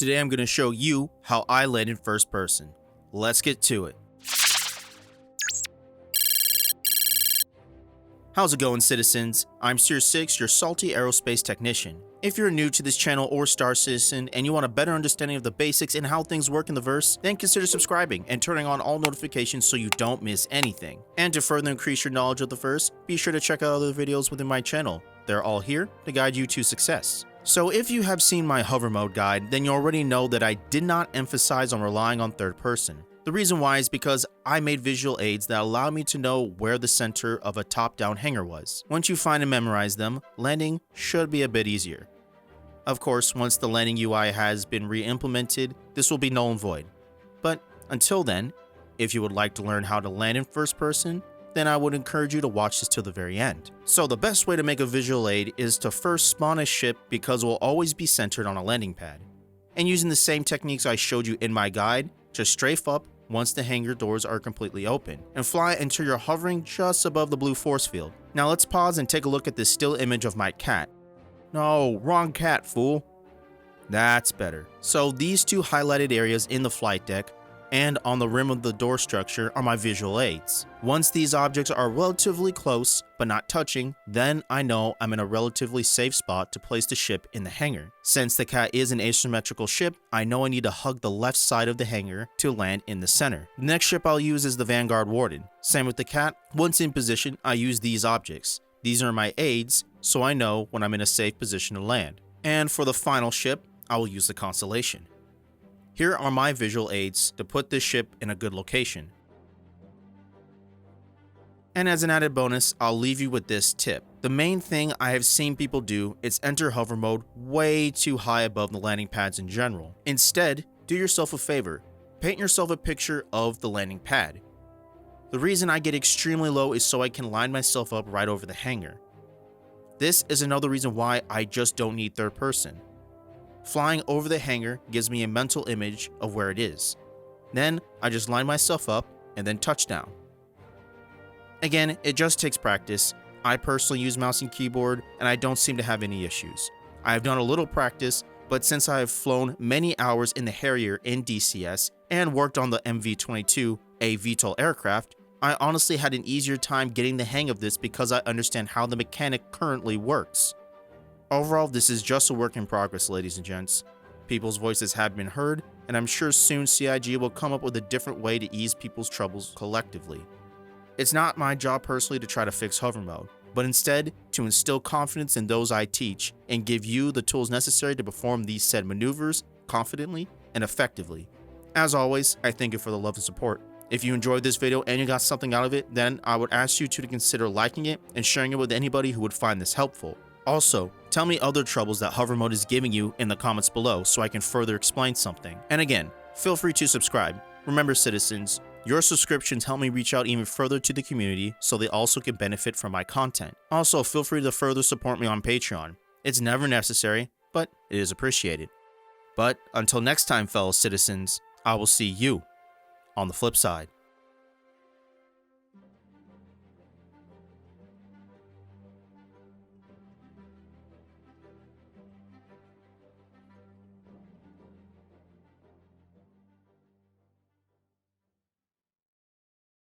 Today I'm going to show you how I land in first person. Let's get to it. How's it going, citizens? I'm Seer 6, your salty aerospace technician. If you're new to this channel or Star Citizen and you want a better understanding of the basics and how things work in the verse, then consider subscribing and turning on all notifications so you don't miss anything. And to further increase your knowledge of the verse, be sure to check out other videos within my channel. They're all here to guide you to success. So if you have seen my hover mode guide, then you already know that I did not emphasize on relying on third person. The reason why is because I made visual aids that allow me to know where the center of a top-down hangar was. Once you find and memorize them, landing should be a bit easier. Of course, once the landing UI has been re-implemented, this will be null and void. But until then, if you would like to learn how to land in first person, then I would encourage you to watch this till the very end. So the best way to make a visual aid is to first spawn a ship because it will always be centered on a landing pad. And using the same techniques I showed you in my guide, just strafe up once the hangar doors are completely open, and fly until you're hovering just above the blue force field. Now let's pause and take a look at this still image of my cat. No, wrong cat, fool. That's better. So these two highlighted areas in the flight deck and on the rim of the door structure are my visual aids. Once these objects are relatively close, but not touching, then I know I'm in a relatively safe spot to place the ship in the hangar. Since the cat is an asymmetrical ship, I know I need to hug the left side of the hangar to land in the center. The next ship I'll use is the Vanguard Warden. Same with the cat. Once in position, I use these objects. These are my aids, so I know when I'm in a safe position to land. And for the final ship, I will use the Constellation. Here are my visual aids to put this ship in a good location. And as an added bonus, I'll leave you with this tip. The main thing I have seen people do is enter hover mode way too high above the landing pads in general. Instead, do yourself a favor. Paint yourself a picture of the landing pad. The reason I get extremely low is so I can line myself up right over the hangar. This is another reason why I just don't need third person. Flying over the hangar gives me a mental image of where it is. Then I just line myself up and then touchdown. Again, it just takes practice. I personally use mouse and keyboard and I don't seem to have any issues. I have done a little practice, but since I have flown many hours in the Harrier in DCS and worked on the MV-22, a VTOL aircraft, I honestly had an easier time getting the hang of this because I understand how the mechanic currently works. Overall, this is just a work in progress, ladies and gents. People's voices have been heard, and I'm sure soon CIG will come up with a different way to ease people's troubles collectively. It's not my job personally to try to fix hover mode, but instead to instill confidence in those I teach and give you the tools necessary to perform these said maneuvers confidently and effectively. As always, I thank you for the love and support. If you enjoyed this video and you got something out of it, then I would ask you to consider liking it and sharing it with anybody who would find this helpful. Also, tell me other troubles that hover mode is giving you in the comments below so I can further explain something. And again, feel free to subscribe. Remember, citizens, your subscriptions help me reach out even further to the community so they also can benefit from my content. Also, feel free to further support me on Patreon. It's never necessary, but it is appreciated. But until next time, fellow citizens, I will see you on the flip side.